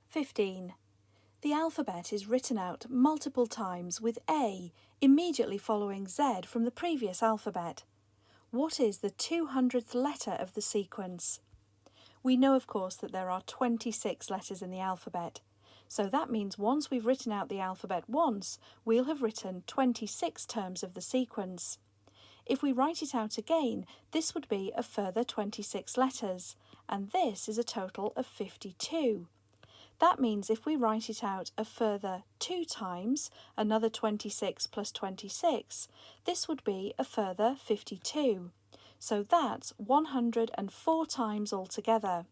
15. The alphabet is written out multiple times with A immediately following Z from the previous alphabet. What is the 200th letter of the sequence? We know, of course, that there are 26 letters in the alphabet, so that means once we've written out the alphabet once, we'll have written 26 terms of the sequence. If we write it out again, this would be a further 26 letters, and this is a total of 52. That means if we write it out a further 2 times, another 26 plus 26, this would be a further 52. So that's 104 times altogether.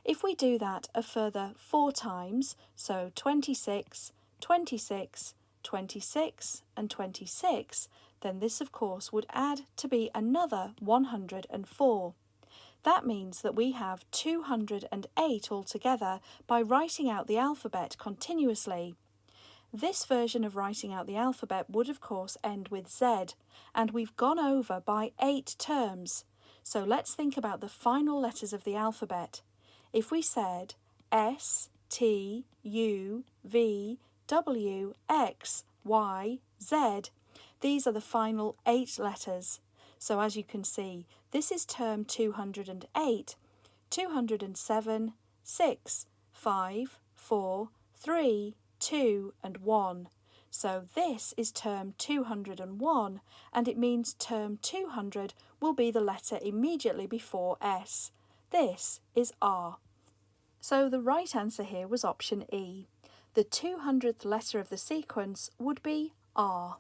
If we do that a further 4 times, so 26, 26, 26 and 26, then this of course would add to be another 104. That means that we have 208 altogether by writing out the alphabet continuously. This version of writing out the alphabet would of course end with Z, and we've gone over by 8 terms. So let's think about the final letters of the alphabet. If we said S, T, U, V, W, X, Y, Z, these are the final 8 letters. So as you can see, this is term 208, 207, 6, 5, 4, 3, 2 and 1. So this is term 201, and it means term 200 will be the letter immediately before S. This is R. So the right answer here was option E. The 200th letter of the sequence would be R.